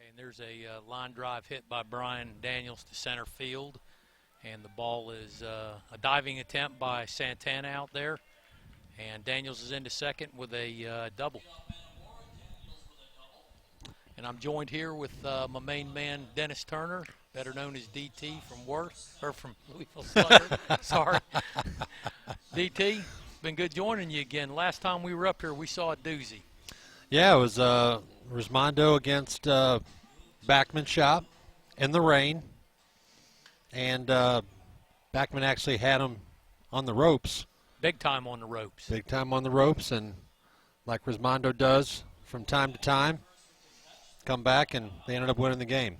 And there's a line drive hit by Brian Daniels to center field. And the ball is a diving attempt by Santana out there. And Daniels is into second with a double. And I'm joined here with my main man, Dennis Turner, better known as DT from Louisville Slugger. Sorry. DT, been good joining you again. Last time we were up here, we saw a doozy. Yeah, it was Resmondo against Backman Shop in the rain. And Backman actually had him on the ropes. Big time on the ropes. Big time on the ropes, and like Resmondo does from time to time, come back, and they ended up winning the game.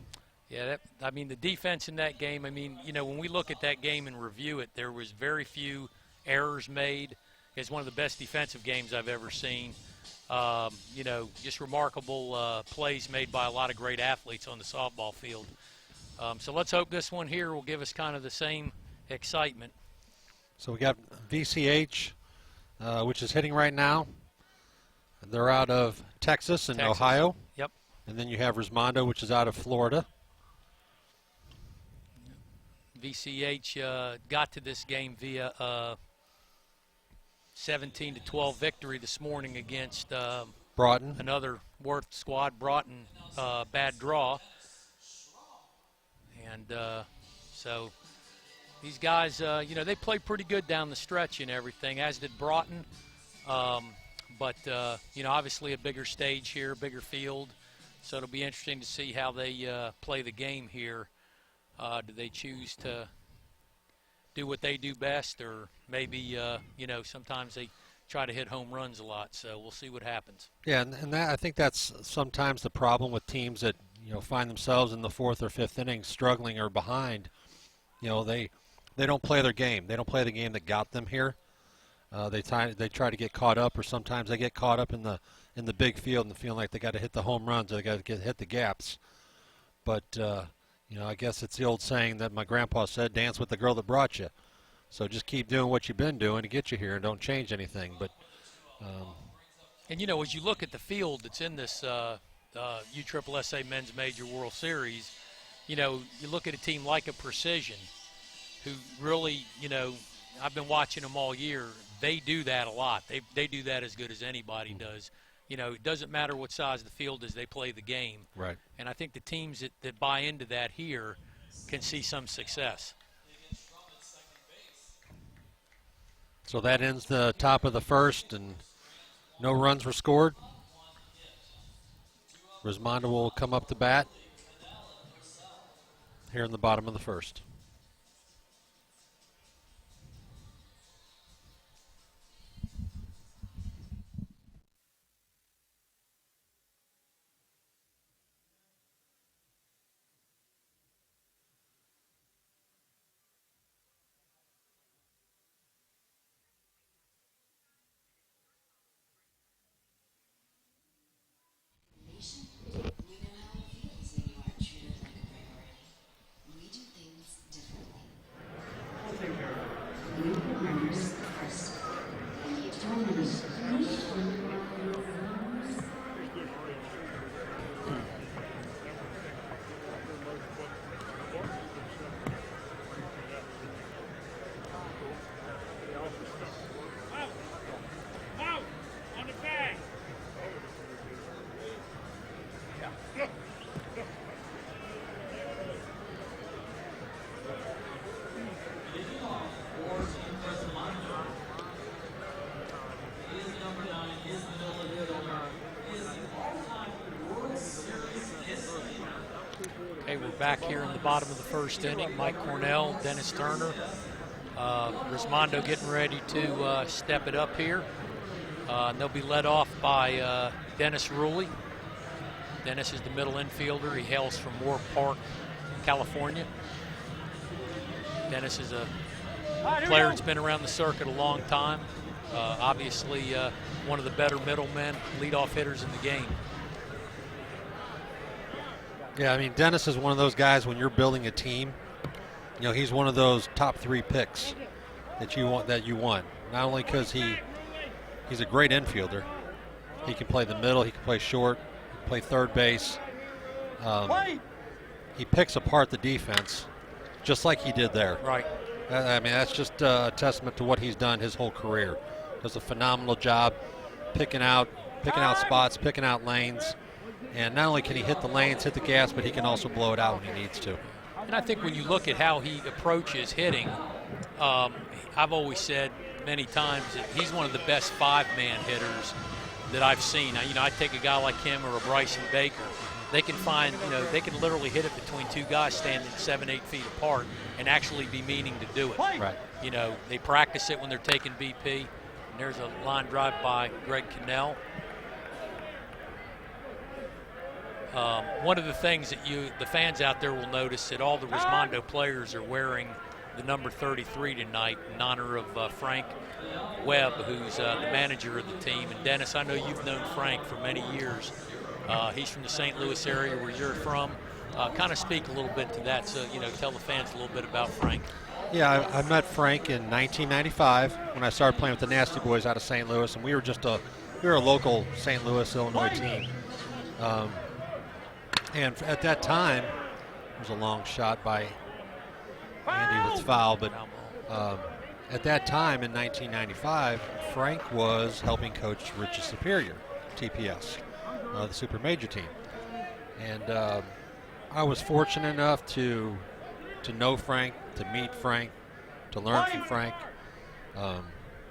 Yeah, the defense in that game, when we look at that game and review it, there was very few errors made. It's one of the best defensive games I've ever seen. Just remarkable plays made by a lot of great athletes on the softball field. So let's hope this one here will give us kind of the same excitement. So we got VCH, which is hitting right now. They're out of Texas and Ohio. Yep. And then you have Resmondo, which is out of Florida. VCH got to this game via 17-12 victory this morning against Broughton. Another Worth squad. Broughton, bad draw. And so these guys, they played pretty good down the stretch and everything, as did Broughton. But obviously a bigger stage here, bigger field. So it'll be interesting to see how they play the game here. Do they choose to do what they do best, or maybe, sometimes they try to hit home runs a lot. So we'll see what happens. Yeah, and I think that's sometimes the problem with teams that, find themselves in the fourth or fifth inning struggling or behind. They don't play their game. They don't play the game that got them here. They try to get caught up, or sometimes they get caught up in the big field and feeling like they got to hit the home runs or they got to hit the gaps. But I guess it's the old saying that my grandpa said, dance with the girl that brought you. So just keep doing what you've been doing to get you here and don't change anything. But as you look at the field that's in this USSSA Men's Major World Series, you look at a team like a Precision who really, I've been watching them all year. They do that a lot. They do that as good as anybody does. It doesn't matter what size the field is, they play the game. Right. And I think the teams that buy into that here can see some success. So that ends the top of the first, and no runs were scored. Resmondo will come up to bat here in the bottom of the first. We're back here in the bottom of the first inning. Mike Cornell, Dennis Turner, Resmondo getting ready to step it up here. And they'll be led off by Dennis Ruley. Dennis is the middle infielder. He hails from Moore Park, California. Dennis is a player that's been around the circuit a long time. Obviously one of the better middlemen, leadoff hitters in the game. Yeah, Dennis is one of those guys when you're building a team, he's one of those top 3 picks that you want. Not only because he's a great infielder. He can play the middle, he can play short, he can play third base. he picks apart the defense just like he did there. Right. I mean, that's just a testament to what he's done his whole career. Does a phenomenal job picking out spots, picking out lanes. And not only can he hit the lanes, hit the gas, but he can also blow it out when he needs to. And I think when you look at how he approaches hitting, I've always said many times that he's one of the best five-man hitters that I've seen. I take a guy like him or a Bryson Baker. They can find, they can literally hit it between two guys standing 7-8 feet apart and actually be meaning to do it. Right. They practice it when they're taking BP. And there's a line drive by Greg Cannell. One of the things that the fans out there will notice that all the Resmondo players are wearing the number 33 tonight in honor of Frank Webb, who's the manager of the team. And Dennis, I know you've known Frank for many years. He's from the St. Louis area where you're from. Kind of speak a little bit to that, so tell the fans a little bit about Frank. Yeah, I met Frank in 1995 when I started playing with the Nasty Boys out of St. Louis, and we were a local St. Louis, Illinois team. And at that time, it was a long shot by Andy that's foul, but at that time in 1995, Frank was helping coach Richie Superior, TPS, the Super Major team. And I was fortunate enough to know Frank, to meet Frank, to learn from Frank.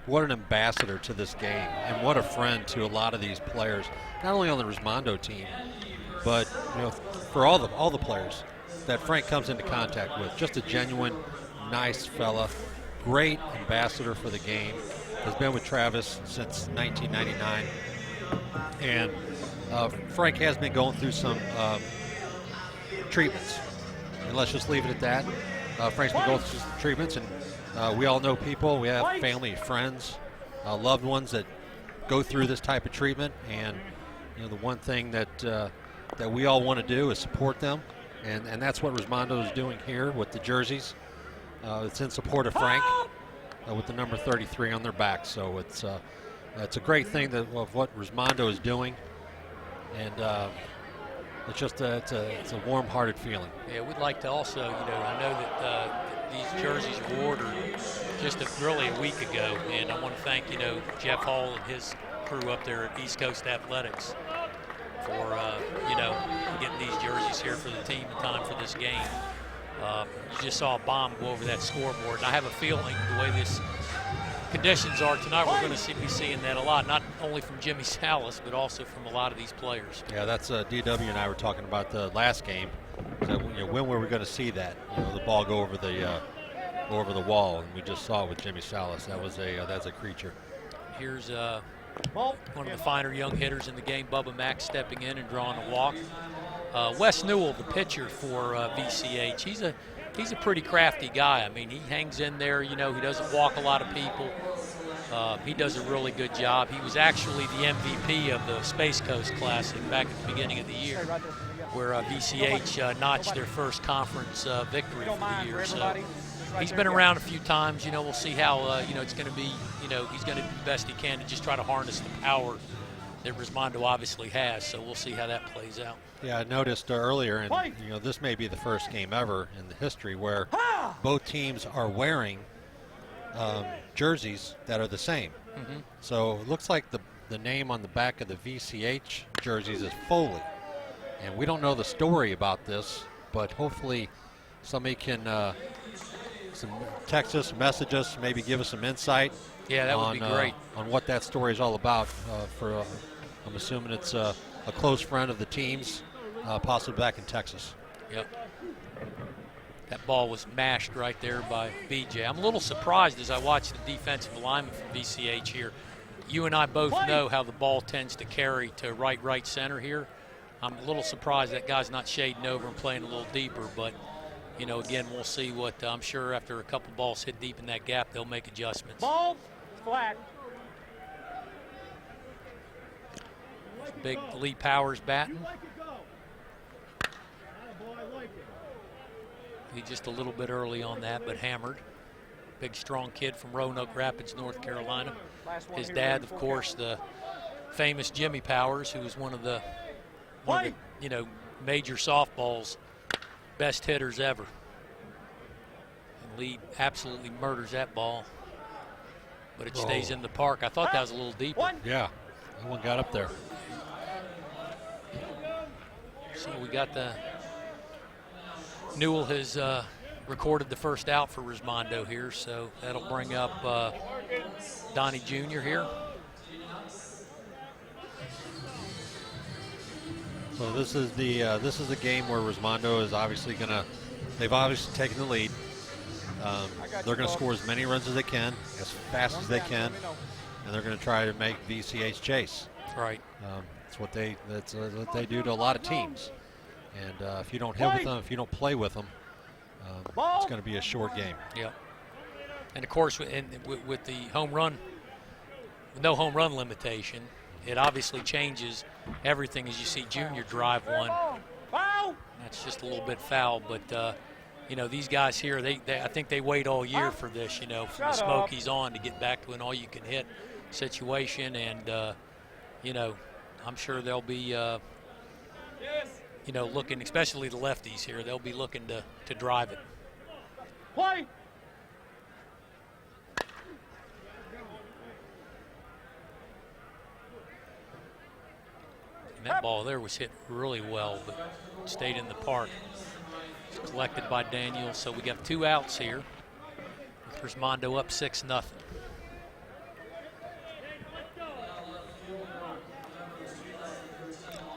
What an ambassador to this game, and what a friend to a lot of these players, not only on the Resmondo team, but for all the players that Frank comes into contact with. Just a genuine, nice fella, great ambassador for the game. Has been with Travis since 1999, and Frank has been going through some treatments, and let's just leave it at that. Frank's been going through some treatments, and we all know people. We have family, friends, loved ones that go through this type of treatment, and the one thing that we all want to do is support them, and that's what Resmondo is doing here with the jerseys. It's in support of Frank with the number 33 on their back. So it's a great thing of what Resmondo is doing, and it's just it's a warm-hearted feeling. Yeah, we'd like to also, I know that these jerseys were ordered just really a week ago, and I want to thank Jeff Hall and his crew up there at East Coast Athletics for getting these jerseys here for the team in time for this game. You just saw a bomb go over that scoreboard, and I have a feeling the way this conditions are tonight, we're going to be seeing that a lot, not only from Jimmy Salas, but also from a lot of these players. Yeah, that's DW and I were talking about the last game. So, when were we going to see that? The ball go over the wall, and we just saw it with Jimmy Salas. That's a creature. Here's one of the finer young hitters in the game, Bubba Mack, stepping in and drawing a walk. Wes Newell, the pitcher for VCH, he's a pretty crafty guy. I mean, he hangs in there. He doesn't walk a lot of people. He does a really good job. He was actually the MVP of the Space Coast Classic back at the beginning of the year, where VCH notched their first conference victory for the year. So he's been around a few times. We'll see how it's going to be. He's going to do the best he can to just try to harness the power that Resmondo obviously has. So we'll see how that plays out. Yeah, I noticed earlier, and this may be the first game ever in the history where both teams are wearing jerseys that are the same. Mm-hmm. So it looks like the name on the back of the VCH jerseys is Foley, and we don't know the story about this, but hopefully somebody can text us, message us, maybe give us some insight. Yeah, that would be great. On what that story is all about. I'm assuming it's a close friend of the team's, possibly back in Texas. Yep. That ball was mashed right there by BJ. I'm a little surprised as I watch the defensive alignment from VCH here. You and I both know how the ball tends to carry to right center here. I'm a little surprised that guy's not shading over and playing a little deeper, but again, we'll see what I'm sure after a couple balls hit deep in that gap, they'll make adjustments. Ball flat. Big Lee Powers batting. He's just a little bit early on that, but hammered. Big, strong kid from Roanoke Rapids, North Carolina. His dad, of course, the famous Jimmy Powers, who was one of the major softball's best hitters ever. And Lee absolutely murders that ball, but it stays in the park. I thought that was a little deeper. Yeah, that one got up there. So we got the Newell has recorded the first out for Resmondo here, so that'll bring up Donnie Jr. here. So this is the game where Resmondo is obviously they've obviously taken the lead. They're going to score as many runs as they can, as fast as they can, and they're going to try to make VCH chase. Right. That's what they do to a lot of teams. And if you don't hit with them, if you don't play with them, it's going to be a short game. Yep. And of course, with the home run, no home run limitation, it obviously changes everything as you see Junior drive one. That's just a little bit foul, but you know, these guys here, I think they wait all year for this, you know, from the Smokies on to get back to an all-you-can-hit situation, and you know, I'm sure they'll be, you know, looking, especially the lefties here, they'll be looking to drive it. Play. And that ball there was hit really well, but stayed in the park. It's collected by Daniel, so we got 2 outs here. With Resmondo up 6-0.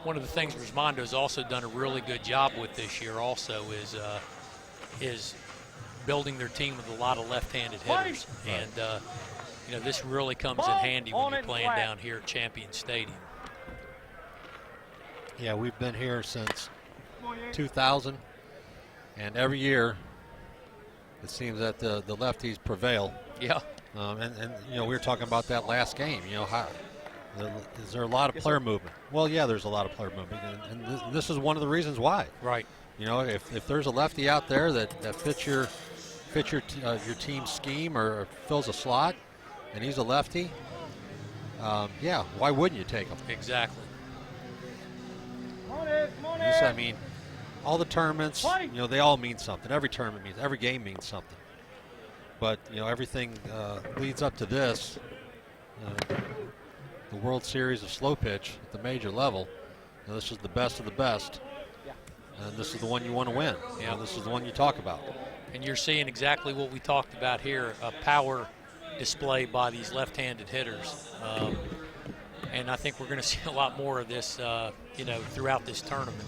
One of the things Resmondo's also done a really good job with this year also is building their team with a lot of left-handed hitters. And, you know, this really comes in handy when you're playing down here at Champion Stadium. Yeah, we've been here since 2000, and every year it seems that the lefties prevail. Yeah. And you know, we were talking about that last game. You know, is there a lot of player movement? Well, yeah, there's a lot of player movement, and this is one of the reasons why. Right. You know, if there's a lefty out there that fits your team scheme or fills a slot, and he's a lefty, yeah, why wouldn't you take him? Exactly. This, I mean, all the tournaments, you know, they all mean something. Every tournament means, every game means something. But, you know, everything leads up to this. The World Series of slow pitch at the major level. You know, this is the best of the best. And this is the one you want to win. You know, this is the one you talk about. And you're seeing exactly what we talked about here, a power display by these left-handed hitters. And I think we're going to see a lot more of this, you know, throughout this tournament.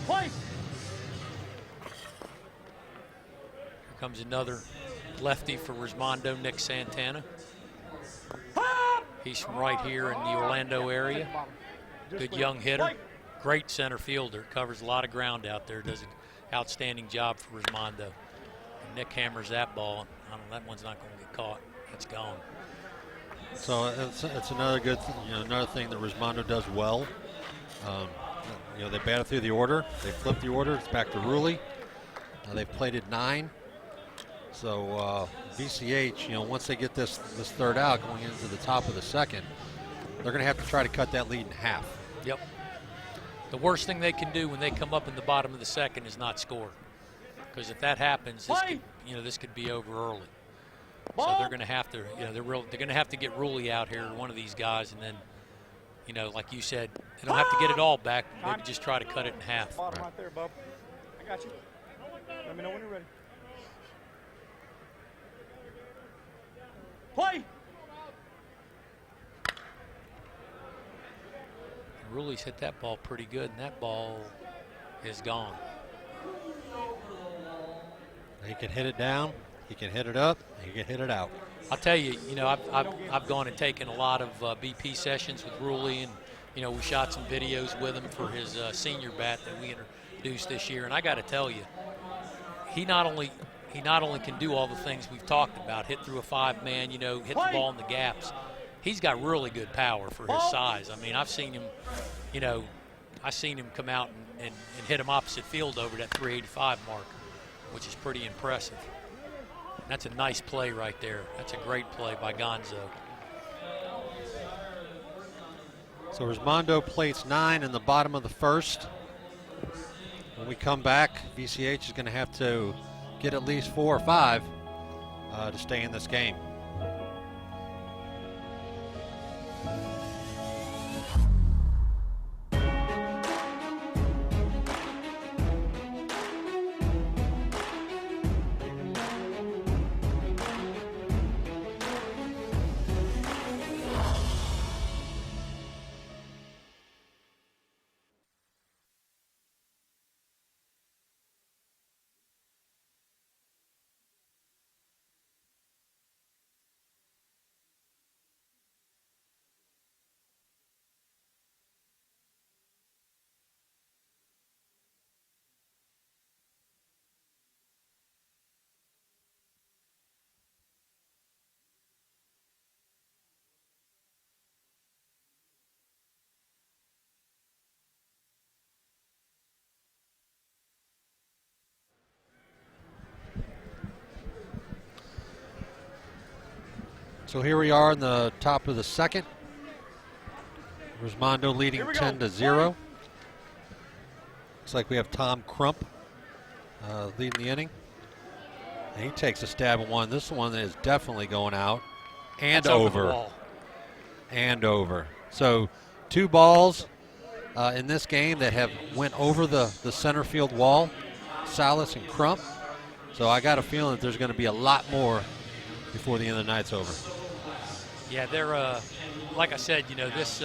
Play. Here comes another lefty for Resmondo, Nick Santana. He's from right here in the Orlando area. Good young hitter. Great center fielder. Covers a lot of ground out there. Does an outstanding job for Resmondo. And Nick hammers that ball. That one's not going to get caught. It's gone. So it's another good, you know, another thing that Resmondo does well. You know, they batted through the order. They flipped the order. It's back to Rulli. They've plated 9. So VCH, you know, once they get this third out going into the top of the second, they're going to have to try to cut that lead in half. Yep. The worst thing they can do when they come up in the bottom of the second is not score, because if that happens, this could be over early. So they're going to have to, you know, they're going to have to get Rulli out here, one of these guys, and then, you know, like you said, they don't have to get it all back. Maybe just try to cut it in half. Bottom right there, bub. I got you. Let me know when you're ready. Play. Rulli's hit that ball pretty good, and that ball is gone. He can hit it down, he can hit it up, he can hit it out. I'll tell you, you know, I've gone and taken a lot of BP sessions with Rulli, and you know, we shot some videos with him for his senior bat that we introduced this year. And I got to tell you, he not only can do all the things we've talked about, hit through a 5-man, you know, hit the ball in the gaps. He's got really good power for his size. I mean, I've seen him, you know, come out and hit him opposite field over that 385 mark, which is pretty impressive. And that's a nice play right there. That's a great play by Gonzo. So Resmondo plates 9 in the bottom of the first. When we come back, VCH is going to have to get at least 4 or 5 to stay in this game. So here we are in the top of the second. Resmondo leading 10-0. Looks like we have Tom Crump leading the inning. And he takes a stab at one. This one is definitely going out and That's over the wall. And over. So 2 balls in this game that have went over the center field wall, Salas and Crump. So I got a feeling that there's going to be a lot more before the end of the night's over. Yeah, they're like I said, you know, this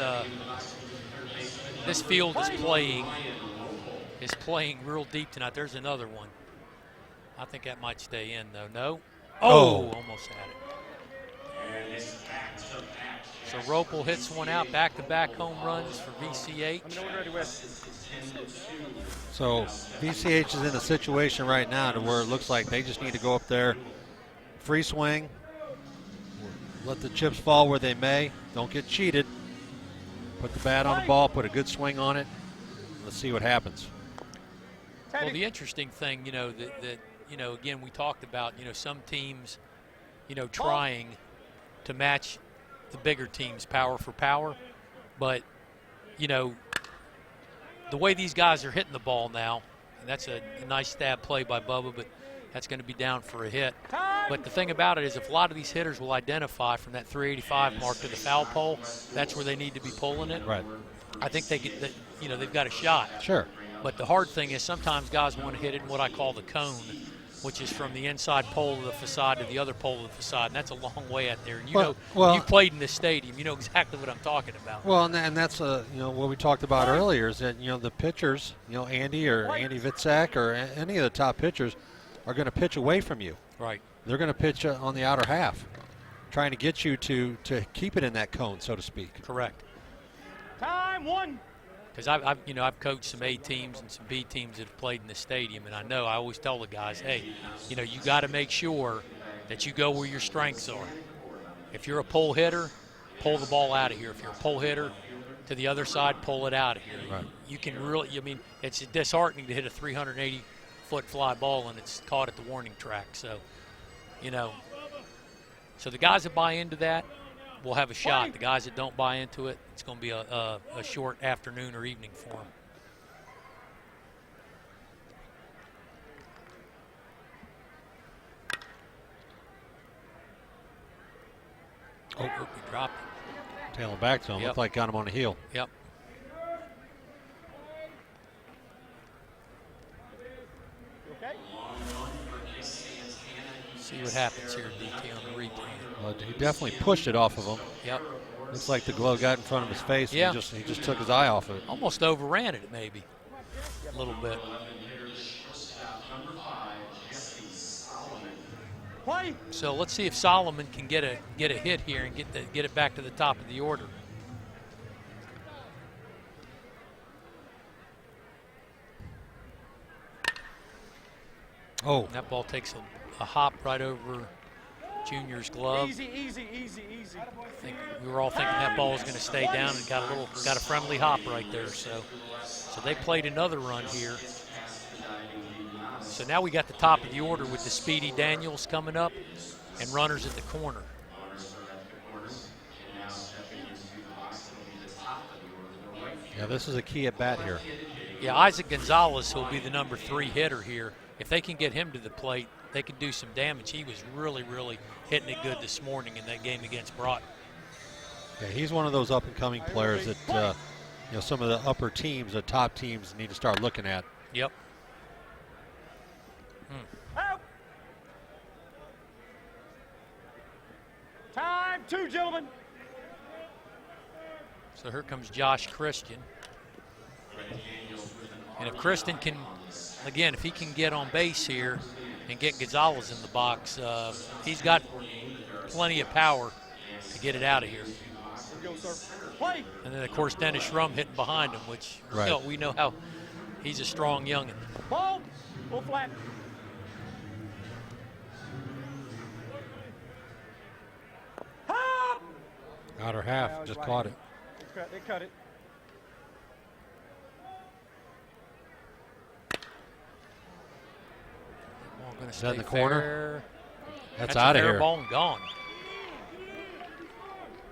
field is playing real deep tonight. There's another one. I think that might stay in though. No. Oh, almost had it. So Ropel hits one out, back-to-back home runs for VCH. So VCH is in a situation right now to where it looks like they just need to go up there, free swing, let the chips fall where they may. Don't get cheated. Put the bat on the ball, put a good swing on it. Let's see what happens. Well, the interesting thing, you know, that you know, again, we talked about, you know, some teams, you know, trying to match the bigger teams power for power. But, you know, the way these guys are hitting the ball now, and that's a nice stab play by Bubba, but that's going to be down for a hit. But the thing about it is if a lot of these hitters will identify from that 385 mark to the foul pole, that's where they need to be pulling it. Right. I think they get that, you know, they've got a shot. Sure. But the hard thing is sometimes guys want to hit it in what I call the cone, which is from the inside pole of the facade to the other pole of the facade, and that's a long way out there. And you you played in this stadium, you know exactly what I'm talking about. Well, and that's you know, what we talked about earlier is that, you know, the pitchers, you know, Andy Vitzak or any of the top pitchers are going to pitch away from you. Right. They're going to pitch on the outer half, trying to get you to keep it in that cone, so to speak. Correct. Time 1. Because I've coached some A teams and some B teams that have played in the stadium, and I always tell the guys, hey, you know, you got to make sure that you go where your strengths are. If you're a pull hitter, pull the ball out of here. If you're a pull hitter to the other side, pull it out of here. Right. You can really, I mean, it's disheartening to hit a 380-foot fly ball and it's caught at the warning track. So, you know, so the guys that buy into that will have a shot. The guys that don't buy into it, it's going to be a short afternoon or evening for them. Oh, he dropped it. Tailing back to him. Yep. Looked like got him on the heel. Yep. Okay. See what happens here, DT, on the replay. Well, he definitely pushed it off of him. Yep. Looks like the glove got in front of his face. Yeah. And he just took his eye off of it. Almost overran it, maybe. A little bit. Play. So let's see if Solomon can get a hit here and get it back to the top of the order. Oh. And that ball takes a hop right over Junior's glove. Easy. I think we were all thinking that ball was going to stay down and got a friendly hop right there. So they played another run here. So now we got the top of the order with the Speedy Daniels coming up and runners at the corner. Yeah, this is a key at bat here. Yeah, Isaac Gonzalez will be the number 3 hitter here. If they can get him to the plate, they can do some damage. He was really, really hitting it good this morning in that game against Broughton. Yeah, he's one of those up-and-coming players that some of the upper teams, the top teams, need to start looking at. Yep. Out. Time 2, gentlemen. So here comes Josh Christian. And if Christian can, again, if he can get on base here and get Gonzalez in the box, he's got plenty of power to get it out of here. Here we go, sir. Play. And then, of course, Dennis Schrum hitting behind him, which we know how he's a strong youngin. Ball. Full flat. Hop. Outer half, Now just right. caught it. They cut it. Ball gonna Is that in stay the corner? fair. That's a out of fair here. ball and gone.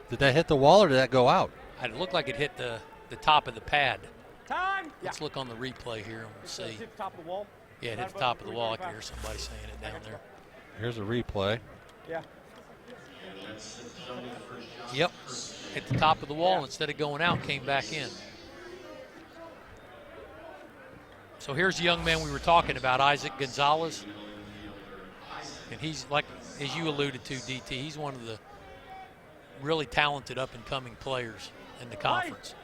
Did that hit the wall or did that go out? It looked like it hit the top of the pad. Time. Let's look on the replay here and we'll see. Hit the top of the wall. Yeah, it hit the top of the wall. I can hear somebody saying it down there. Here's a replay. Yeah. Yep, hit the top of the wall instead of going out, came back in. So here's the young man we were talking about, Isaac Gonzalez. And he's, like, as you alluded to, DT, he's one of the really talented up-and-coming players in the conference.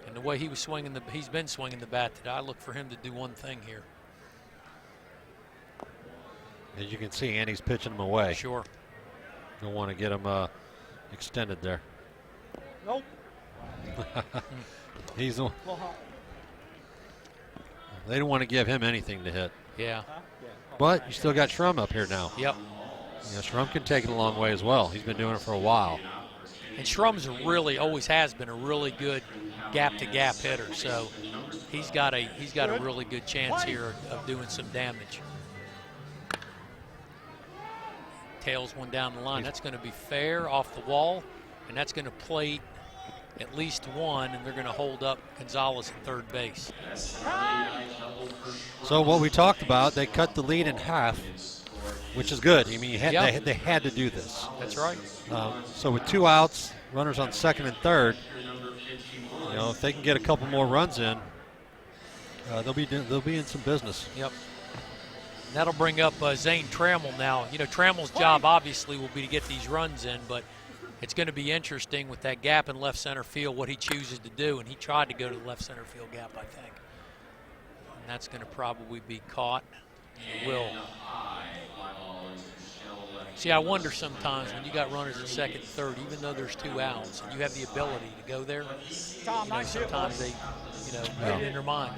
And the way he was swinging he's been swinging the bat today, I look for him to do one thing here. As you can see, Andy's pitching him away. Sure. Don't want to get him extended there. Nope. He's the, Little hot. they don't want to give him anything to hit. Yeah. But you still got Schrum up here now. Yep. Yeah, Schrum can take it a long way as well. He's been doing it for a while. And Schrum's always has been a really good gap-to-gap hitter. So he's got a really good chance here of doing some damage. Tails one down the line. That's going to be fair off the wall, and that's going to plate at least one, and they're going to hold up Gonzalez at third base. So what we talked about, they cut the lead in half, which is good. I mean, they had to do this. That's right. So with 2 outs, runners on second and third, if they can get a couple more runs in, they'll be in some business. Yep. That'll bring up Zane Trammell now. Trammell's job obviously will be to get these runs in, but it's going to be interesting with that gap in left center field what he chooses to do, and he tried to go to the left center field gap, I think. And that's going to probably be caught. It will. See, I wonder sometimes when you got runners at second and third, even though there's 2 outs, and you have the ability to go there, sometimes they, get it in their mind.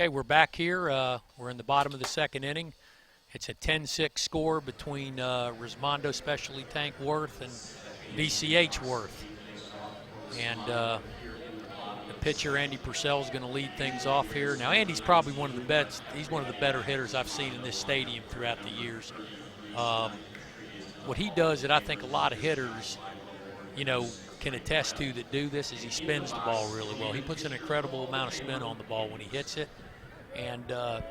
Okay, we're back here. We're in the bottom of the second inning. It's a 10-6 score between Resmondo Specialty Tank Worth and VCH Worth. And the pitcher, Andy Purcell, is going to lead things off here. Now, Andy's probably one of the best. He's one of the better hitters I've seen in this stadium throughout the years. What he does that I think a lot of hitters, can attest to that do this is he spins the ball really well. He puts an incredible amount of spin on the ball when he hits it. And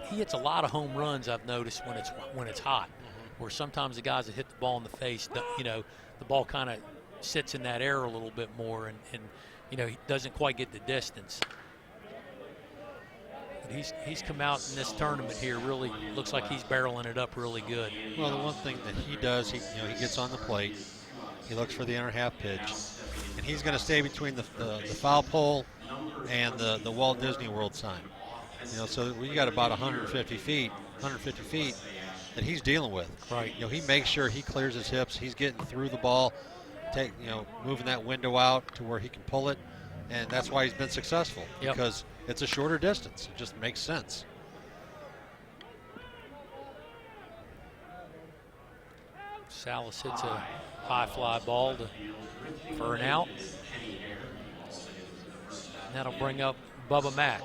he hits a lot of home runs, I've noticed, when it's hot, where sometimes the guys that hit the ball in the face, the ball kind of sits in that air a little bit more, and he doesn't quite get the distance. But he's come out in this tournament here, really looks like he's barreling it up really good. Well, the one thing that he does, he gets on the plate, he looks for the inner half pitch, and he's going to stay between the foul pole and the Walt Disney World sign. So we got about 150 feet that he's dealing with. Right. He makes sure he clears his hips. He's getting through the ball, moving that window out to where he can pull it, and that's why he's been successful. Yep. Because it's a shorter distance. It just makes sense. Salas hits a high fly ball for an out. And that'll bring up Bubba Mack.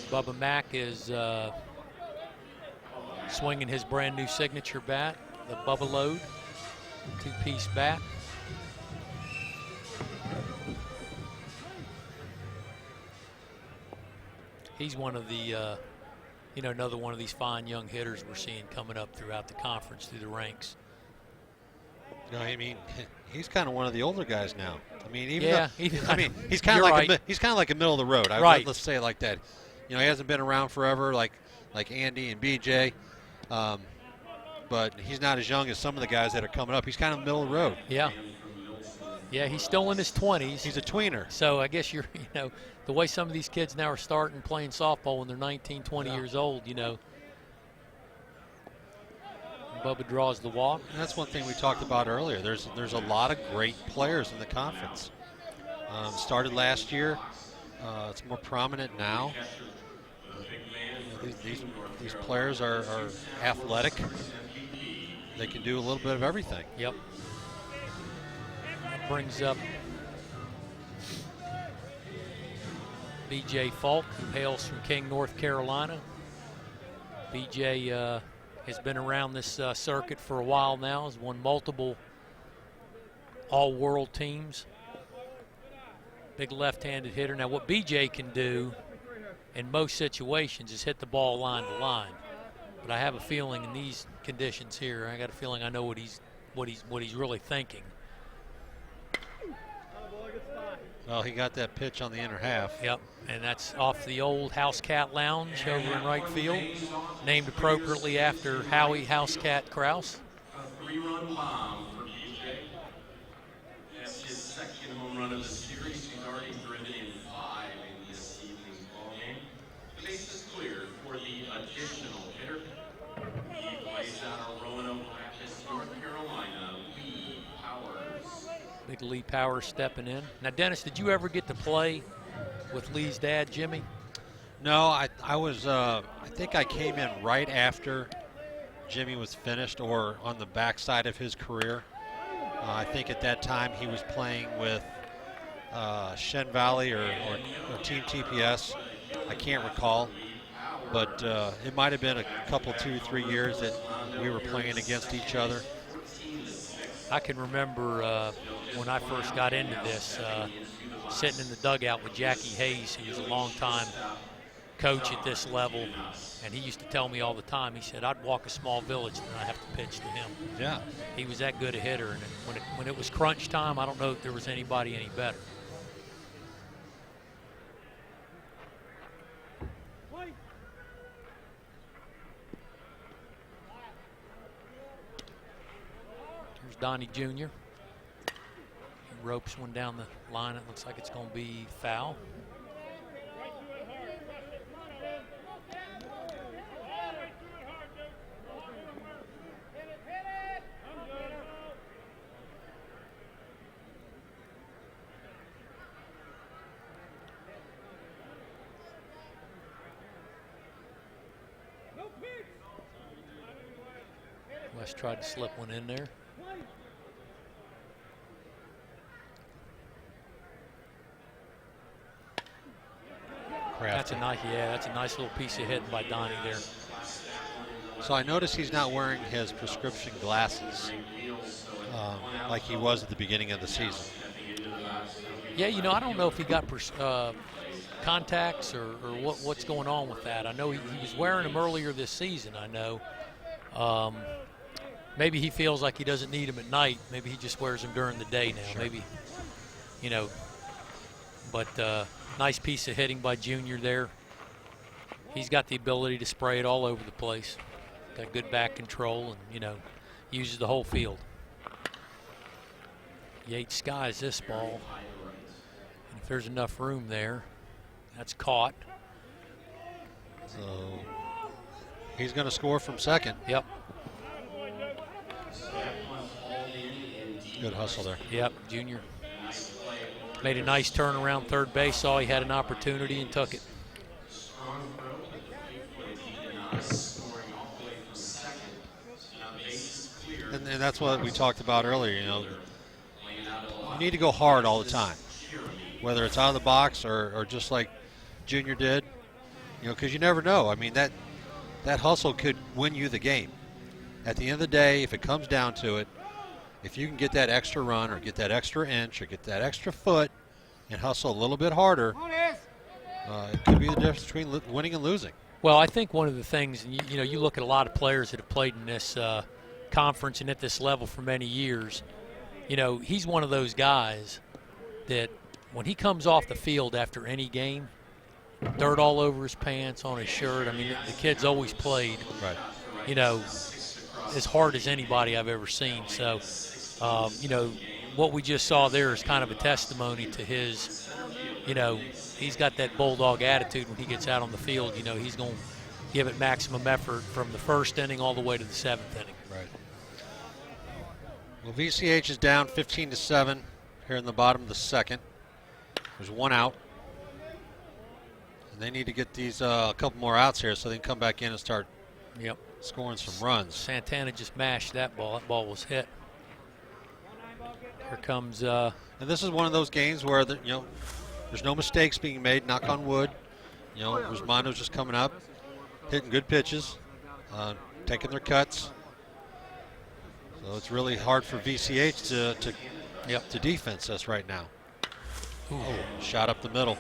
Bubba Mack is swinging his brand new signature bat, the Bubba Load, two-piece bat. He's one of the, another one of these fine young hitters we're seeing coming up throughout the conference through the ranks. He's kind of one of the older guys now. He's kind of he's kind of like a middle of the road. Right. Let's say it like that. He hasn't been around forever like Andy and BJ, but he's not as young as some of the guys that are coming up. He's kind of middle of the road. Yeah. Yeah, he's still in his 20s. He's a tweener. So I guess the way some of these kids now are starting playing softball when they're 19, 20 years old, Bubba draws the walk. And that's one thing we talked about earlier. There's a lot of great players in the conference. Started last year. It's more prominent now. These players are athletic. They can do a little bit of everything. Yep. Brings up B.J. Falk, who hails from King, North Carolina. B.J. has been around this circuit for a while now, has won multiple all-world teams. Big left-handed hitter. Now, what B.J. can do in most situations is hit the ball line to line. But I have a feeling in these conditions here, I got a feeling I know what he's really thinking. Well, he got that pitch on the inner half. Yep, and that's off the old House Cat Lounge over in right field, named appropriately after Howie House Cat Krause. A 3-run bomb for BJ. That's his second home run of the series. He's already driven in 5 in this evening's ballgame. The base is cleared for the additional hitter. He plays out of Roanoke Rapids, North Carolina. Lee Powers. Big Lee Powers stepping in. Now, Dennis, did you ever get to play with Lee's dad, Jimmy? No, I was. I think I came in right after Jimmy was finished, or on the backside of his career. I think at that time he was playing with Shen Valley or Team TPS. I can't recall, but it might have been a couple, 2-3 years that we were playing against each other. I can remember when I first got into this, sitting in the dugout with Jackie Hayes, who was a long-time coach at this level, and he used to tell me all the time, he said, I'd walk a small village and I'd have to pitch to him. Yeah. He was that good a hitter, and when it was crunch time, I don't know if there was anybody any better. Here's Donnie Jr. He ropes one down the line. It looks like it's going to be foul. West tried to slip one in there. That's a nice little piece of hitting by Donnie there. So I noticed he's not wearing his prescription glasses like he was at the beginning of the season. Yeah, I don't know if he got contacts or what's going on with that. I know he was wearing them earlier this season, I know. Maybe he feels like he doesn't need them at night. Maybe he just wears them during the day now. Sure. Maybe, but nice piece of hitting by Junior there. He's got the ability to spray it all over the place. Got good back control and, uses the whole field. Yates skies this ball. And if there's enough room there, that's caught. So he's going to score from second. Yep. Good hustle there. Yep, Junior made a nice turnaround third base, saw he had an opportunity and took it. And that's what we talked about earlier, you need to go hard all the time, whether it's out of the box or just like Junior did, because you never know. I mean, that hustle could win you the game. At the end of the day, if it comes down to it, if you can get that extra run or get that extra inch or get that extra foot and hustle a little bit harder, it could be the difference between winning and losing. Well, I think one of the things, and you look at a lot of players that have played in this conference and at this level for many years, he's one of those guys that when he comes off the field after any game, dirt all over his pants, on his shirt. I mean, the kid's always played, right. As hard as anybody I've ever seen. So, what we just saw there is kind of a testimony to his, he's got that bulldog attitude when he gets out on the field. He's going to give it maximum effort from the first inning all the way to the seventh inning. Right. Well, VCH is down 15-7 here in the bottom of the second. There's one out. And they need to get these a couple more outs here so they can come back in and start scoring some runs. Santana just mashed that ball. That ball was hit. Here comes. And this is one of those games where there's no mistakes being made. Knock on wood. Resmondo's just coming up, hitting good pitches, taking their cuts. So it's really hard for VCH to defense this right now. Shot up the middle.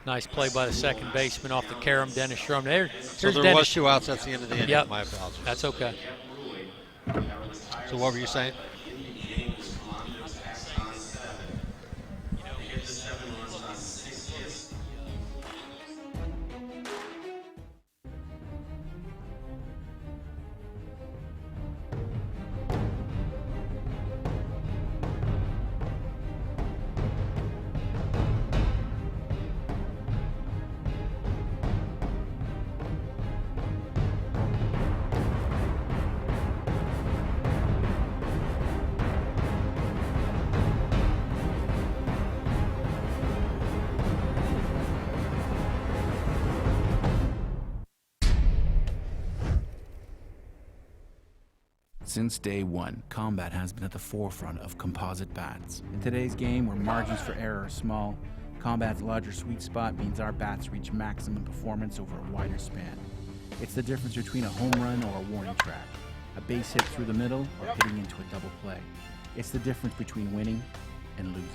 Nice play by the second baseman off the carom, Dennis Schrum. So there was 2 outs. That's the end of the inning. Yep. My apologies. That's okay. So what were you saying? Since day one, combat has been at the forefront of composite bats. In today's game, where margins for error are small, combat's larger sweet spot means our bats reach maximum performance over a wider span. It's the difference between a home run or a warning track, a base hit through the middle or hitting into a double play. It's the difference between winning and losing.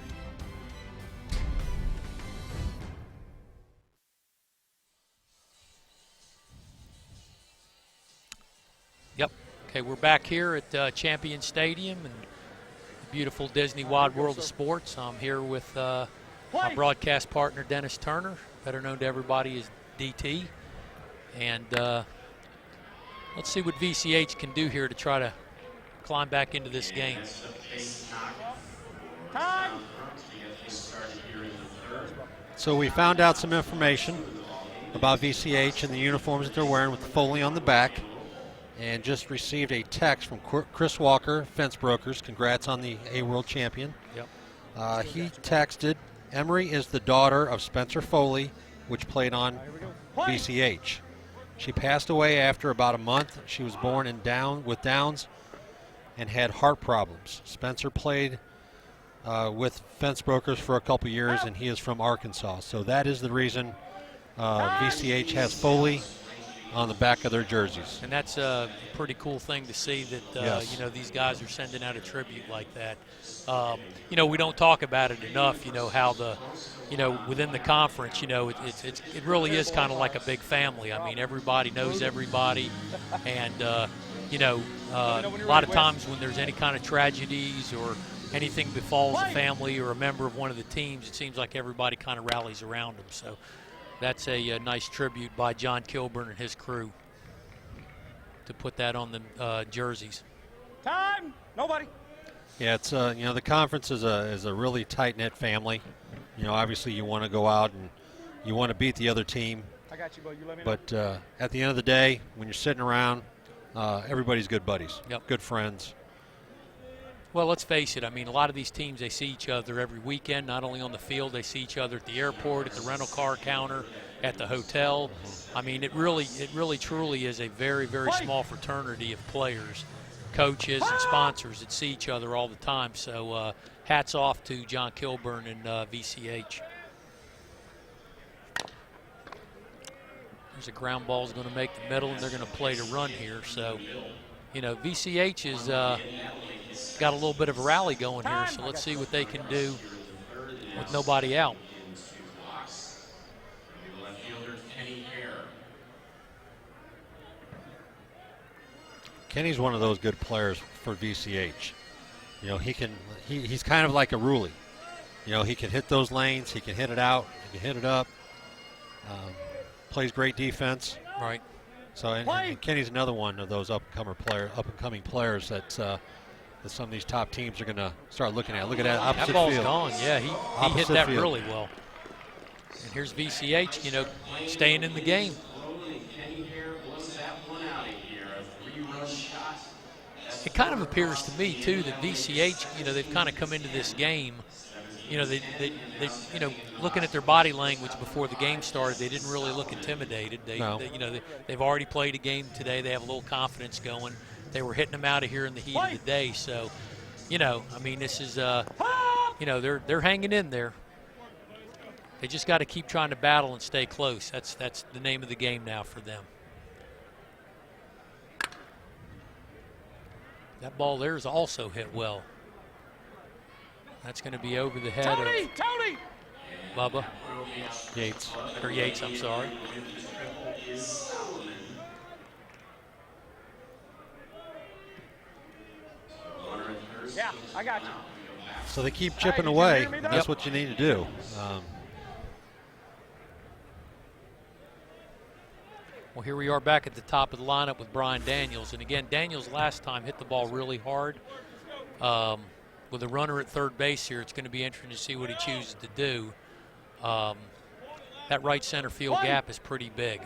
Yep. Okay, we're back here at Champion Stadium and the beautiful Disney Wide World of Sports. I'm here with my broadcast partner, Dennis Turner, better known to everybody as DT. And let's see what VCH can do here to try to climb back into this game. So we found out some information about VCH and the uniforms that they're wearing with Foley on the back, and just received a text from Chris Walker, Fence Brokers. Congrats on the A-World Champion. Yep. He texted, Emery is the daughter of Spencer Foley, which played on VCH. She passed away after about a month. She was born with Downs and had heart problems. Spencer played with Fence Brokers for a couple years, and he is from Arkansas. So that is the reason VCH has Foley on the back of their jerseys. And that's a pretty cool thing to see that, Yes. you know, these guys are sending out a tribute like that. You know, we don't talk about it enough, you know, how the, you know, within the conference, you know, it really is kind of like a big family. I mean, everybody knows everybody. And, you know, a lot of times when there's any kind of tragedies or anything befalls a family or a member of one of the teams, it seems like everybody kind of rallies around them. So that's a nice tribute by John Kilburn and his crew to put that on the jerseys. Time. Nobody. Yeah, it's you know, the conference is a really tight-knit family. You know, obviously you want to go out and you want to beat the other team. I got you, bro. You let me know. But at the end of the day, when you're sitting around, everybody's good buddies, Yep. good friends. Well, let's face it. I mean, a lot of these teams, they see each other every weekend, not only on the field, they see each other at the airport, at the rental car counter, at the hotel. I mean, it really truly is a very, very small fraternity of players, coaches, and sponsors that see each other all the time. So hats off to John Kilburn and VCH. There's a ground ball is going to make the middle, and they're going to play to run here. So, you know, VCH is got a little bit of a rally going here, so let's see what they can do with nobody out. Kenny's one of those good players for VCH. You know, he's kind of like a Rulli. You know, he can hit those lanes, he can hit it out, he can hit it up. Plays great defense. Right. So, and Kenny's another one of those up-and-coming players that some of these top teams are going to start looking at. Look at that opposite That ball's field. gone. Yeah, he hit Opposite that field. really well. And here's VCH, you know, staying in the game. It kind of appears to me, too, that VCH, you know, they've kind of come into this game, you know, they you know, looking at their body language before the game started, they didn't really look intimidated. No. You know, they've already played a game today. They have a little confidence going. They were hitting them out of here in the heat of the day. So, you know, I mean, this is, you know, they're hanging in there. They just got to keep trying to battle and stay close. That's the name of the game now for them. That ball there is also hit well. That's going to be over the head of Bubba Yates. Or Yates, I'm sorry. Yeah, I got you. So they keep chipping did you away. hear me, though? That's what you need to do. Well, here we are back at the top of the lineup with Brian Daniels. And again, Daniels last time hit the ball really hard. With a runner at third base here, it's going to be interesting to see what he chooses to do. That right center field gap is pretty big.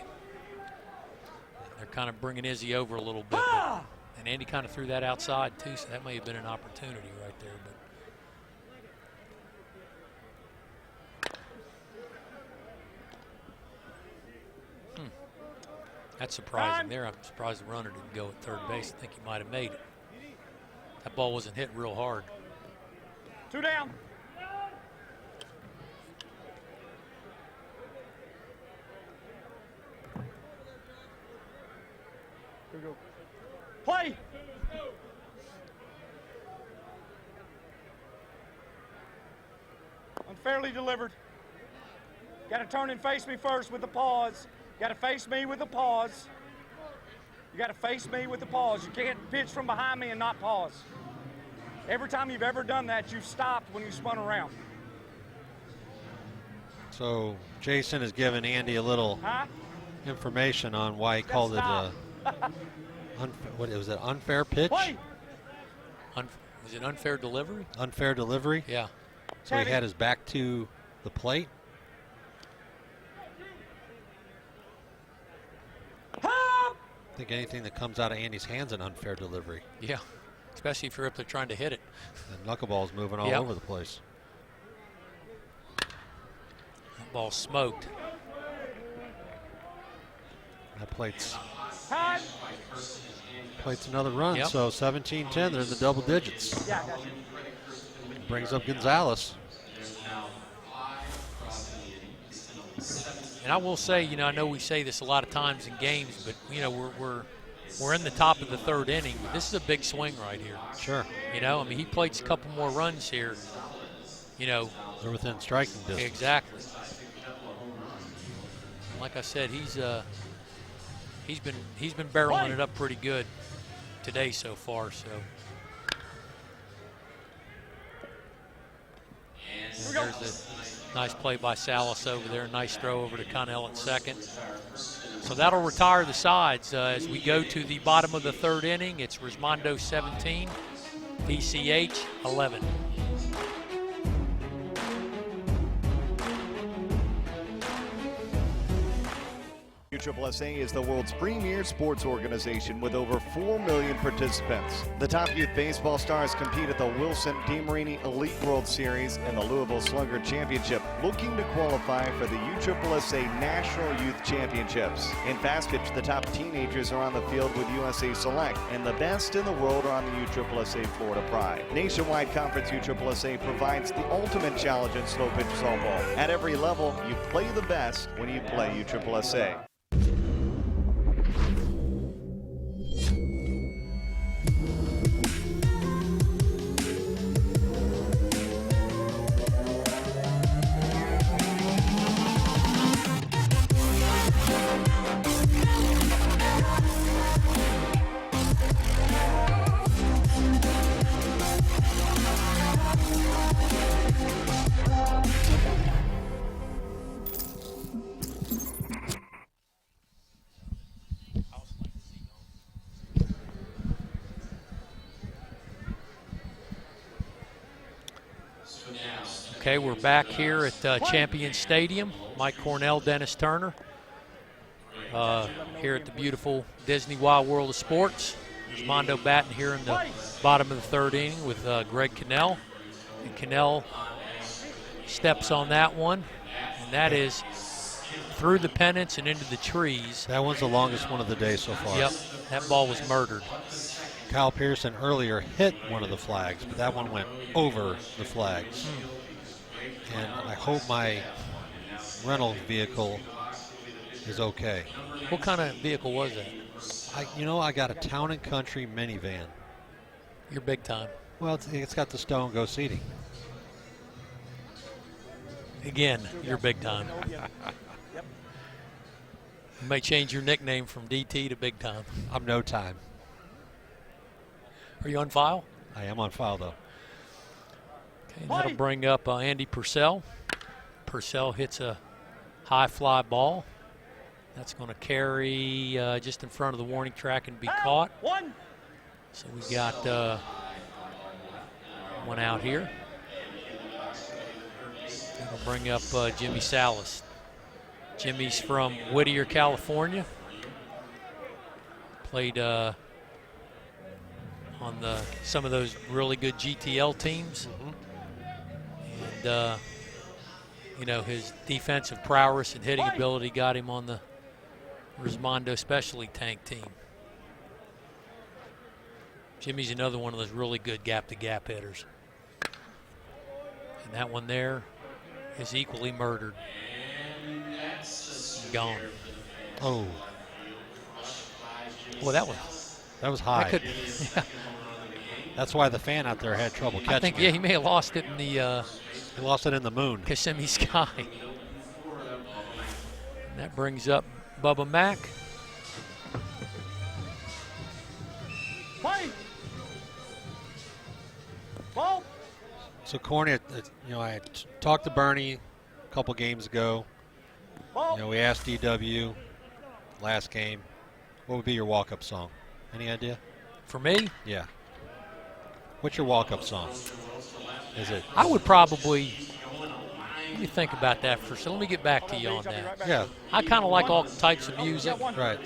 They're kind of bringing Izzy over a little bit. And Andy kind of threw that outside, too, so that may have been an opportunity right there. But that's surprising there. I'm surprised the runner didn't go at third base. I think he might have made it. That ball wasn't hit real hard. 2 down. Here we go. Play. Unfairly delivered. Got to turn and face me first with the pause. Got to face me with the pause. You got to face me with the pause. You can't pitch from behind me and not pause. Every time you've ever done that, you've stopped when you spun around. So Jason has given Andy a little information on why he called it what was it, unfair pitch? Was it unfair delivery? Unfair delivery? Yeah. So he had his back to the plate. I think anything that comes out of Andy's hands an unfair delivery. Yeah, especially if you're up there trying to hit it. And knuckleball's moving all over the place. That ball's smoked. That plate's another run, so 17-10, they're in the double digits. Yeah, I got you. Brings up Gonzalez. And I will say, I know we say this a lot of times in games, but we're in the top of the third inning. But this is a big swing right here. Sure. He played a couple more runs here. They're within striking distance. Exactly. Like I said, he's been barreling it up pretty good today so far. So. And there's a nice play by Salas over there. Nice throw over to Connell at second. So that'll retire the sides as we go to the bottom of the third inning. It's Resmondo 17, VCH 11. USSSA is the world's premier sports organization with over 4 million participants. The top youth baseball stars compete at the Wilson DeMarini Elite World Series and the Louisville Slugger Championship, looking to qualify for the USSSA National Youth Championships. In fast pitch, the top teenagers are on the field with USA Select, and the best in the world are on the USSSA Florida Pride. Nationwide Conference USSSA provides the ultimate challenge in slow pitch softball. At every level, you play the best when you play USSSA. Okay, we're back here at Champion Stadium. Mike Cornell, Dennis Turner, here at the beautiful Disney Wild World of Sports. Resmondo batting here in the bottom of the third inning with Greg Cannell. And Cannell steps on that one, and that is through the pennants and into the trees. That one's the longest one of the day so far. Yep, that ball was murdered. Kyle Pearson earlier hit one of the flags, but that one went over the flags. And I hope my rental vehicle is okay. What kind of vehicle was that? I got a Town and Country minivan. You're big time. Well, it's got the Stow and Go seating. Again, you're big time. You may change your nickname from DT to Big Time. I'm no time. Are you on file? I am on file, though. Okay, that'll bring up Andy Purcell. Purcell hits a high fly ball. That's going to carry just in front of the warning track and be caught. So we got one out here. That'll bring up Jimmy Salas. Jimmy's from Whittier, California. Played on some of those really good GTL teams. And, his defensive prowess and hitting ability got him on the Resmondo Specialty Tank team. Jimmy's another one of those really good gap-to-gap hitters. And that one there is equally murdered. Gone. Oh. Well, that was high. That's why the fan out there had trouble catching I think, it. he may have lost it in the he lost it in the moon. Kissimmee sky. And that brings up Bubba Mack. Ball. So, Corny, I had talked to Bernie a couple games ago. Ball. We asked DW last game, what would be your walk-up song? Any idea? For me? Yeah. What's your walk-up song? Is it? I would probably, let me think about that for a second. Let me get back to you on that. Yeah. I kind of like all types of music. Right.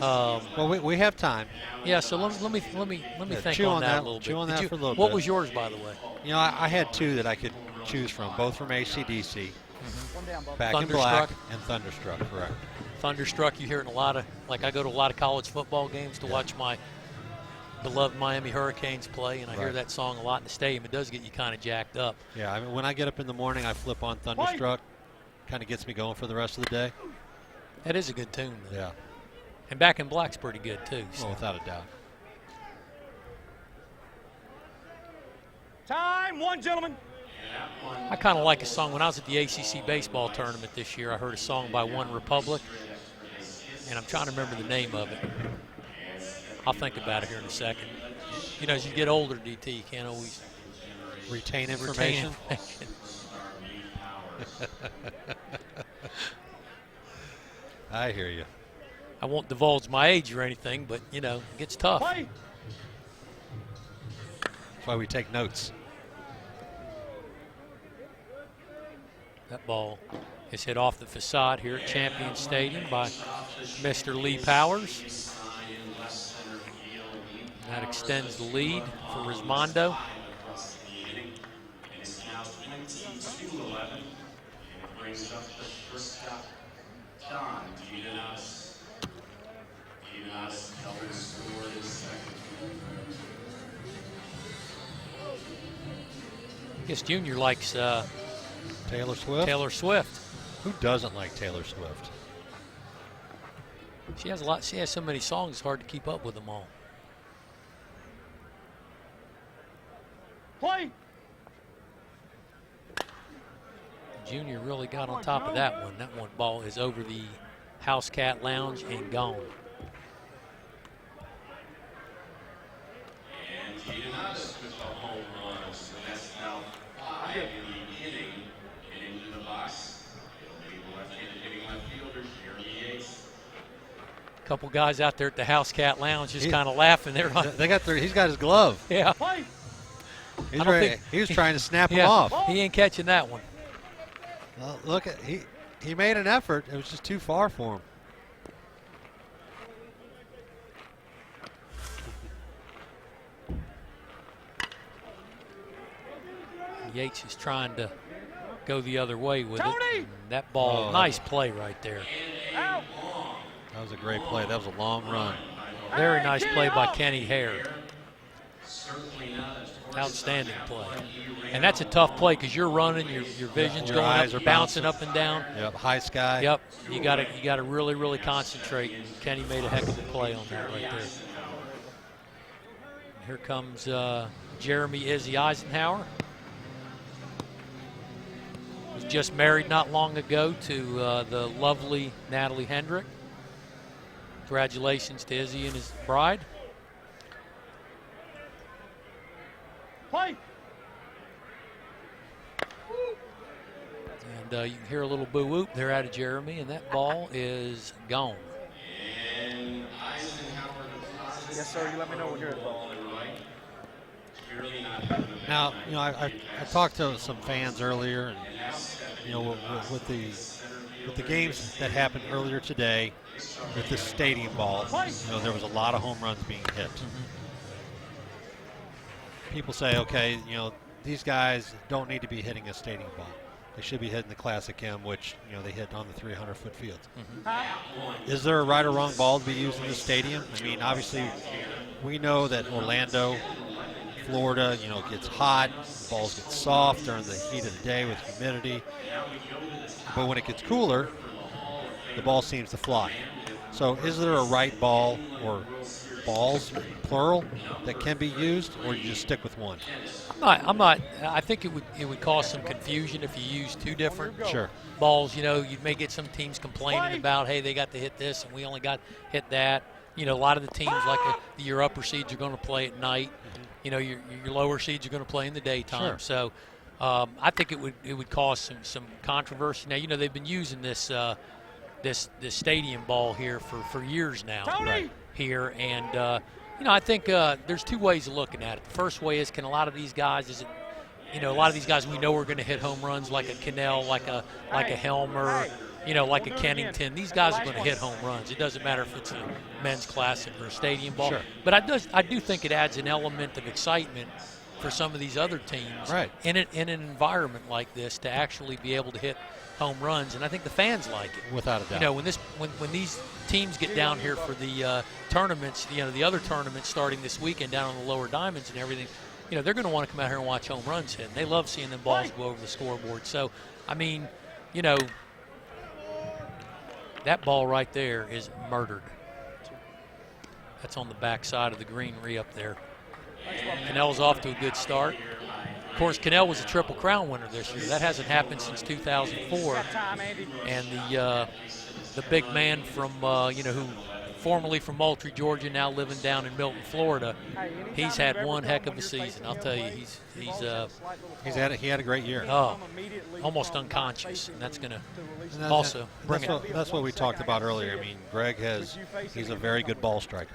Well, we have time. Yeah, so let me think chew on that a that, little bit. chew on that for a little what bit. was yours, by the way? I had two that I could choose from, both from AC/DC. Back in Black and Thunderstruck, correct. Thunderstruck, you hear it in a lot of, I go to a lot of college football games to watch my beloved Miami Hurricanes play, and I hear that song a lot in the stadium. It does get you kind of jacked up. Yeah, when I get up in the morning, I flip on Thunderstruck, kind of gets me going for the rest of the day. That is a good tune, though. Yeah. And Back in Black's pretty good, too. So. Well, without a doubt. Time, one gentleman. I kind of like a song. When I was at the ACC baseball tournament this year, I heard a song by One Republic, and I'm trying to remember the name of it. I'll think about it here in a second. You know, as you get older, DT, you can't always retain information. I hear you. I won't divulge my age or anything, but, you know, it gets tough. Play. That's why we take notes. That ball is hit off the facade here at Champion Stadium by Mr. Lee Powers. That extends the lead for Resmondo. I guess Junior likes Taylor Swift. Taylor Swift. Who doesn't like Taylor Swift? She has a lot. She has so many songs. It's hard to keep up with them all. Play. Junior really got on top of that one. That one ball is over the House Cat Lounge and gone. And Giannis with the home run. So that's now 5 in the inning. And into the box, it'll be the left-handed hitting left fielder, Jeremy Yates. A couple guys out there at the House Cat Lounge just kind of laughing. They're like, They got he's got his glove. yeah. Play. He's ready. He was trying to snap him Yeah, off. he ain't catching that one. Well, look at he made an effort. It was just too far for him. Yates is trying to go the other way with Tony! it. And that ball, Oh, nice play right there. Out. That was a great play. That was a long run. Very nice play by Kenny Hare. Certainly not as Outstanding play. And that's a tough play because you're running, your vision's Your going eyes up, are bouncing bouncing. up and down. Yep, high sky. Yep, you gotta really, really concentrate. And Kenny made a heck of a play on that right there. And here comes Jeremy Izzy Eisenhower. Was just married not long ago to the lovely Natalie Hendrick. Congratulations to Izzy and his bride. Play. And you can hear a little boo-whoop there out of Jeremy, and that ball is gone. And Eisenhower deposits. Yes, sir. You let me know when you're at the ball. Clearly not having a bad Now, night. you know, I talked to some fans earlier, and you know, with the games that happened earlier today, with the stadium ball, you know, there was a lot of home runs being hit. People say, okay, you know, these guys don't need to be hitting a stadium ball. They should be hitting the Classic M, which, you know, they hit on the 300-foot field. Is there a right or wrong ball to be used in the stadium? I mean, obviously, we know that Orlando, Florida, you know, gets hot, balls get soft during the heat of the day with humidity. But when it gets cooler, the ball seems to fly. So is there a right ball or balls, plural, that can be used, or you just stick with one? I'm not. I think it would cause some confusion if you use two different balls. You know, you may get some teams complaining about, hey, they got to hit this and we only got hit that. You know, a lot of the teams, like your upper seeds, are going to play at night. You know, your lower seeds are going to play in the daytime. So I think it would cause some controversy. Now, you know, they've been using this this stadium ball here for years now. Tony! Here, and you know, I think there's two ways of looking at it. The first way is, can a lot of these guys, you know, a lot of these guys we know are going to hit home runs, like a Cannell, like a Helmer, you know, like a Kennington. These guys are going to hit home runs. It doesn't matter if it's a men's classic or a stadium ball. But I do think it adds an element of excitement for some of these other teams in an environment like this to actually be able to hit home runs, and I think the fans like it. Without a doubt. You know, when these teams get down here for the tournaments, you know, the other tournaments starting this weekend down on the lower diamonds and everything, you know, they're going to want to come out here and watch home runs hit. And they love seeing them balls go over the scoreboard. So, I mean, you know, that ball right there is murdered. That's on the back side of the greenery up there. Cannell's off to a good start. Of course, Cannell was a Triple Crown winner this year. That hasn't happened since 2004. And the big man from, who formerly from Moultrie, Georgia, now living down in Milton, Florida, he's had one heck of a season. I'll tell you, he had a great year. Oh, almost unconscious, and that's going to also bring it. That's what we talked about earlier. I mean, Greg he's a very good ball striker.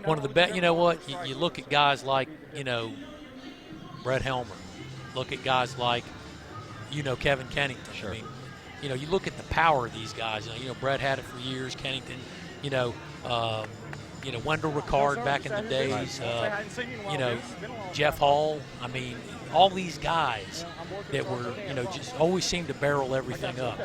One of the best. You know what? You look at guys like Brett Helmer. Look at guys like Kevin Kennington. Sure. I mean, you look at the power of these guys. Brett had it for years. Kennington. Wendell Ricard back in the days. Jeff Hall. I mean, all these guys that were, just always seem to barrel everything up,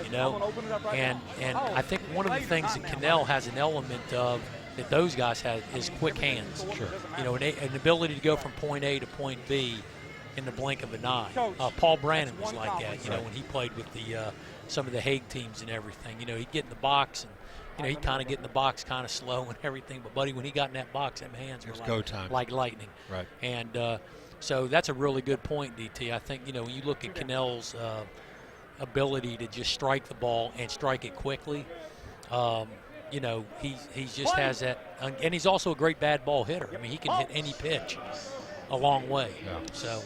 And I think one of the things that Cannell has an element of that those guys have is quick hands. Sure. An ability to go from point A to point B in the blink of an eye. Paul Brannon was like that, when he played with some of the Hague teams and everything. He'd get in the box and, he'd kind of get in the box kind of slow and everything. But, buddy, when he got in that box, them hands were go time. Like lightning. Right. And so that's a really good point, DT. I think, when you look at Cannell's ability to just strike the ball and strike it quickly, he just has that. And he's also a great bad ball hitter. I mean, he can hit any pitch a long way. Yeah. So.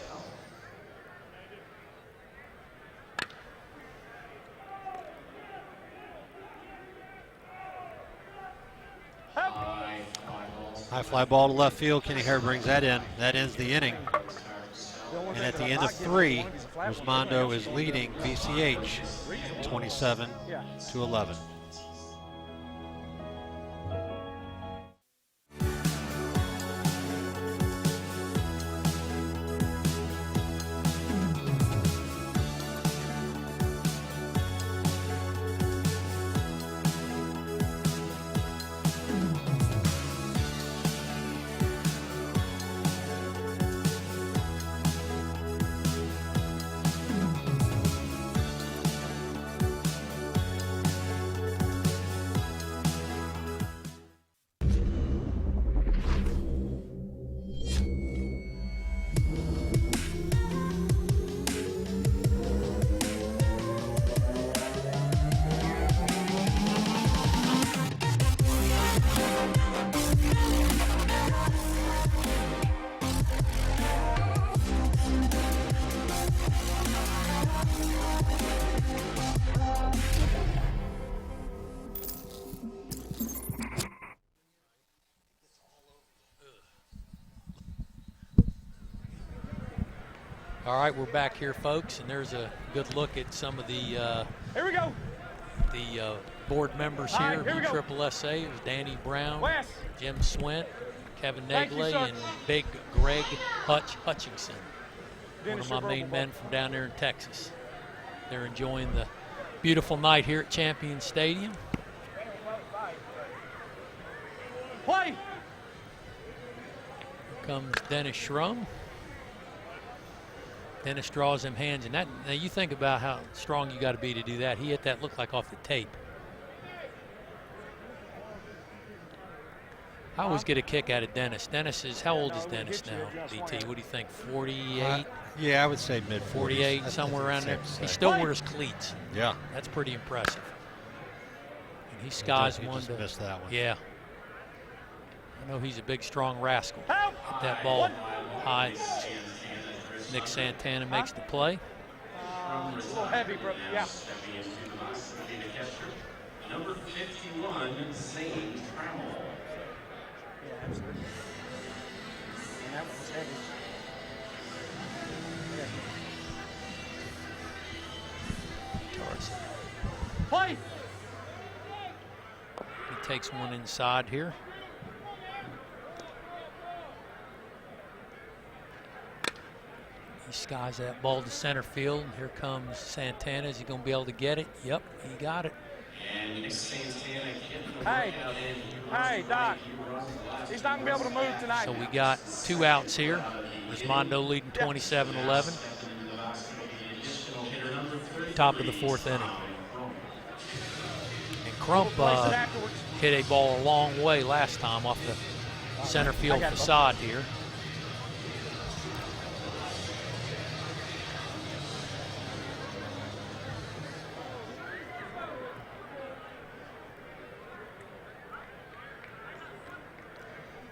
High fly ball to left field. Kenny Hare brings that in. That ends the inning. And at the end of 3, Resmondo is leading VCH 27-11. All right, we're back here, folks, and there's a good look at some of the here we go. The board members here of USSSA. It was Danny Brown, West. Jim Swint, Kevin Thank you, Nagley, sir. and Big Greg Hutchinson, one of my Super main Bowl. men from down there in Texas. They're enjoying the beautiful night here at Champion Stadium. Play. Here comes Dennis Schrum. Dennis draws them hands, and that. Now you think about how strong you got to be to do that. He hit that, looked like off the tape. I always get a kick out of Dennis. Dennis is, how old is Dennis now, DT? What do you think, 48? Yeah, I would say mid 48, somewhere around there. He still wears cleats. Yeah. That's pretty impressive. And he skies one to missed that one. Yeah. I know he's a big, strong rascal. Hit that ball high. Nick Santana makes the play. A little heavy, bro. Yeah. Number 51, Zane Trammell. Yeah, absolutely. And that one was heavy. Play. He takes one inside here. He skies that ball to center field. Here comes Santana. Is he going to be able to get it? Yep, he got it. And Nick Santana Hey, Doc. He's not going to be able to move tonight. So we got 2 outs here. Resmondo leading 27-11. Top of the 4th inning. Crump Place it afterwards. hit a ball a long way last time off the center field facade here.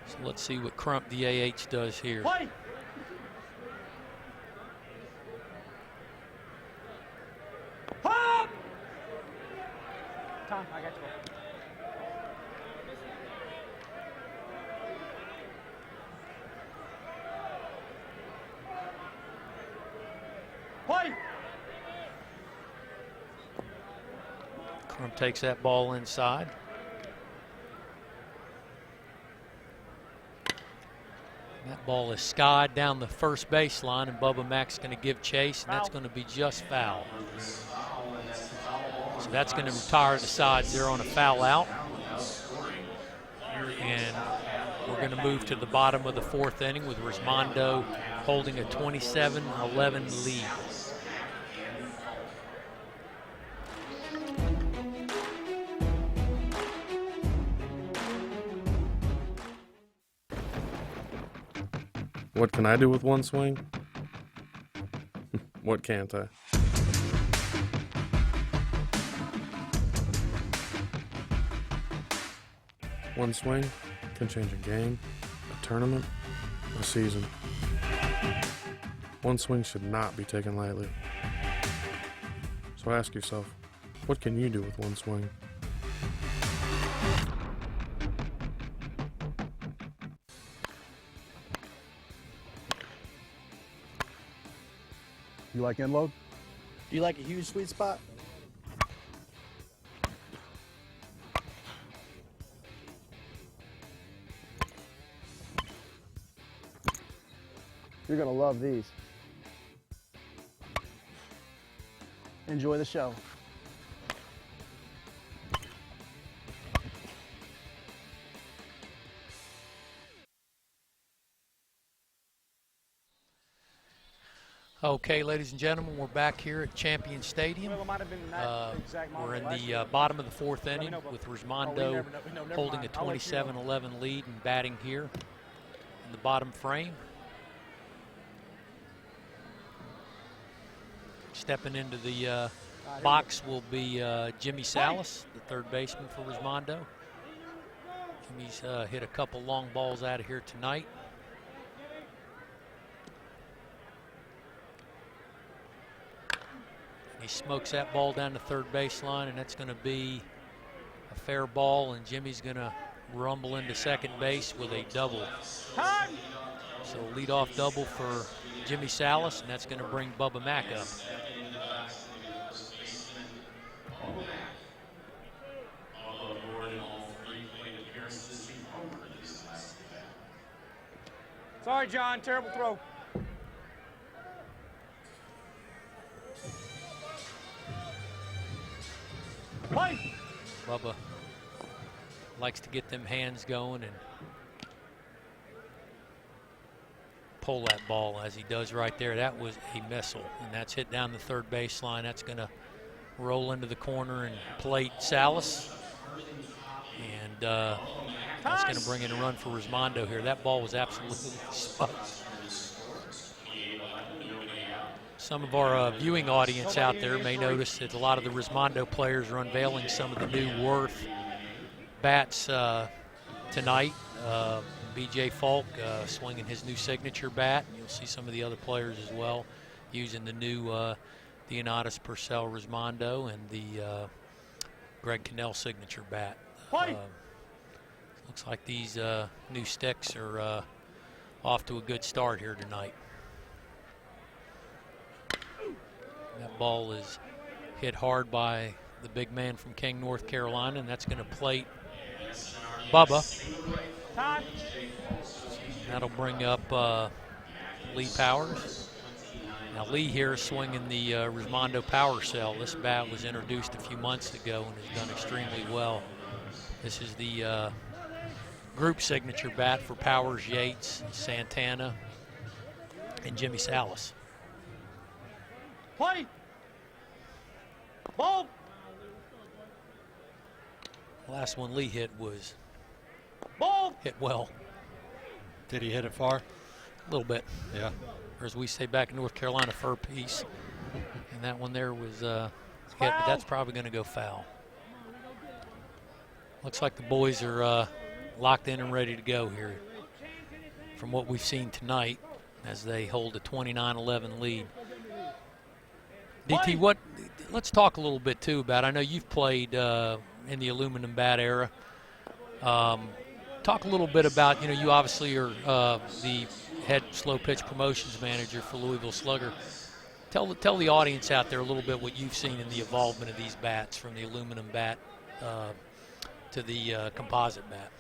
So let's see what Crump, the AH, does here. Play. Hop! Time, I got you. Play. Crump takes that ball inside. That ball is skied down the first baseline, and Bubba Mack's going to give chase, and that's going to be just foul. So that's going to retire the sides there on a foul out. And we're going to move to the bottom of the fourth inning with Resmondo holding a 27-11 lead. What can I do with one swing? What can't I? One swing can change a game, a tournament, a season. One swing should not be taken lightly. So ask yourself, what can you do with one swing? You like inload? Do you like a huge sweet spot? You're gonna love these. Enjoy the show. Okay, ladies and gentlemen, we're back here at Champion Stadium. We're in the bottom of the fourth inning with Resmondo holding a 27-11 lead and batting here in the bottom frame. Stepping into the box will be Jimmy Salas, the third baseman for Resmondo. Jimmy's hit a couple long balls out of here tonight. He smokes that ball down the third baseline, and that's going to be a fair ball, and Jimmy's going to rumble into second base with a double. So leadoff double for Jimmy Salas, and that's going to bring Bubba Mack up. Sorry, John, terrible throw. Play. Bubba likes to get them hands going and pull that ball as he does right there. That was a missile, and that's hit down the third baseline. That's going to roll into the corner and plate Salas. And that's going to bring in a run for Resmondo here. That ball was absolutely spiked. Some of our viewing audience out there may notice that a lot of the Resmondo players are unveiling some of the new Worth bats tonight. B.J. Falk swinging his new signature bat. You'll see some of the other players as well using the new Leonidas Purcell Resmondo and the Greg Cannell signature bat. Looks like these new sticks are off to a good start here tonight. That ball is hit hard by the big man from King, North Carolina, and that's going to plate Bubba. That'll bring up Lee Powers. Now Lee here is swinging the Resmondo Power Cell. This bat was introduced a few months ago and has done extremely well. This is the group signature bat for Powers, Yates, Santana, and Jimmy Salas. Play. Ball. last one Lee hit was Ball. hit well. Did he hit it far? A little bit. Yeah. Or as we say back in North Carolina, fur piece. And that one there was hit, but that's probably going to go foul. Looks like the boys are locked in and ready to go here from what we've seen tonight as they hold a 29-11 lead. DT, let's talk a little bit, too, about, I know you've played in the aluminum bat era. Talk a little bit about, you obviously are the head slow pitch promotions manager for Louisville Slugger. Tell the audience out there a little bit what you've seen in the evolvement of these bats from the aluminum bat to the composite bat.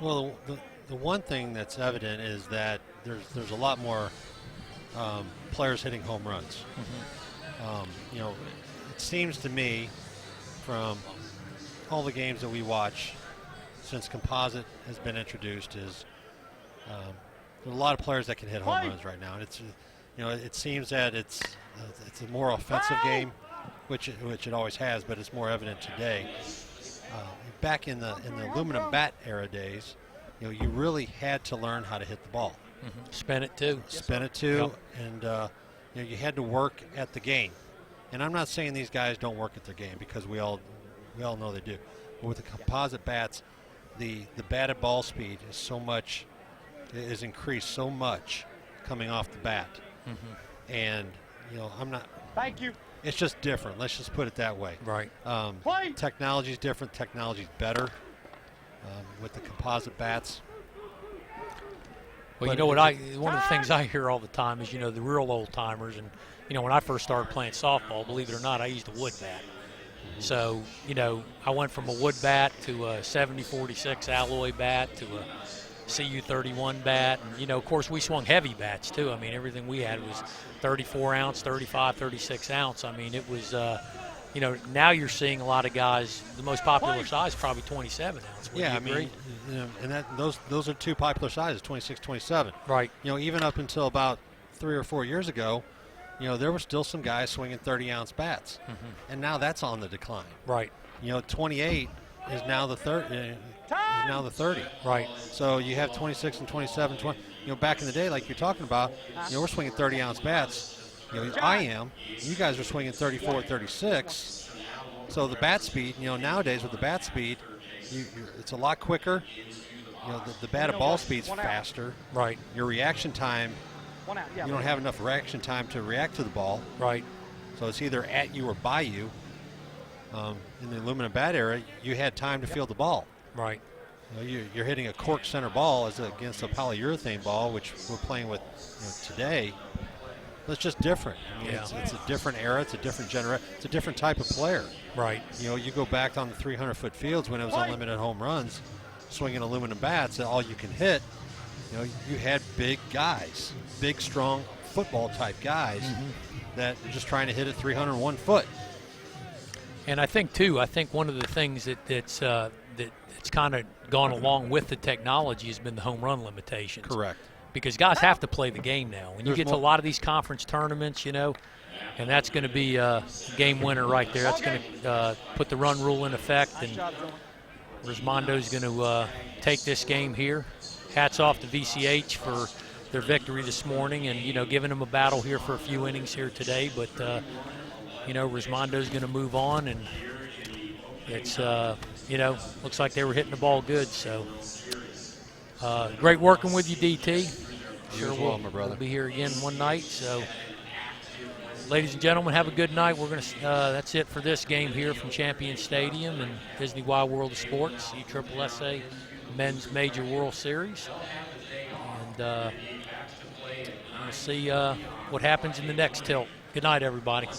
Well, the one thing that's evident is that there's a lot more players hitting home runs. Mm-hmm. It seems to me from all the games that we watch since composite has been introduced is there's a lot of players that can hit home runs right now, and it's it seems that it's a more offensive game, which it always has, but it's more evident today. Back in the aluminum bat era days, you really had to learn how to hit the ball. Mm-hmm. Spin it too. Yep. And you had to work at the game. And I'm not saying these guys don't work at their game, because we all know they do. But with the composite bats, the batted ball speed is increased so much coming off the bat. Mm-hmm. And I'm not. Thank you. It's just different. Let's just put it that way. Right. Technology's different. Technology's better with the composite bats. Well, one of the things I hear all the time is, the real old timers, and when I first started playing softball, believe it or not, I used a wood bat. So, I went from a wood bat to a 70-46 alloy bat to a CU31 bat. And, of course, we swung heavy bats, too. I mean, everything we had was 34-ounce, 35, 36-ounce. I mean, it was, now you're seeing a lot of guys, the most popular size probably 27-ounce. Yeah, I mean, and those are two popular sizes, 26, 27. Right. Even up until about 3 or 4 years ago, there were still some guys swinging 30-ounce bats. Mm-hmm. And now that's on the decline. Right. 28 is now the 30. Right. So you have 26 and 27, 20. Back in the day, like you're talking about, we're swinging 30-ounce bats. I am. You guys are swinging 34, 36. So the bat speed, nowadays with the bat speed, it's a lot quicker. The batted ball speed's faster. Right. Your reaction time, you don't have enough reaction time to react to the ball. Right. So it's either at you or by you. In the aluminum bat era, you had time to field the ball. Right. You're hitting a cork center ball against a polyurethane ball, which we're playing with today. It's just different. It's a different era. It's a different generation. It's a different type of player. Right. You go back on the 300-foot fields when it was unlimited home runs, swinging aluminum bats, all you can hit. You had big guys, big, strong football-type guys that are just trying to hit it 301 foot. And I think one of the things that's kind of gone along with the technology has been the home run limitations. Correct. Because guys have to play the game now. When you get to a lot of these conference tournaments, and that's going to be a game winner right there. That's going to put the run rule in effect, and Resmondo's going to take this game here. Hats off to VCH for their victory this morning, and giving them a battle here for a few innings here today. But Resmondo's going to move on, and it's looks like they were hitting the ball good. So great working with you, DT. Sure, well, my brother. We'll be here again one night. So, ladies and gentlemen, have a good night. We're gonna. That's it for this game here from Champion Stadium and Disney Wide World of Sports, USSSA Men's Major World Series, and we'll see what happens in the next tilt. Good night, everybody.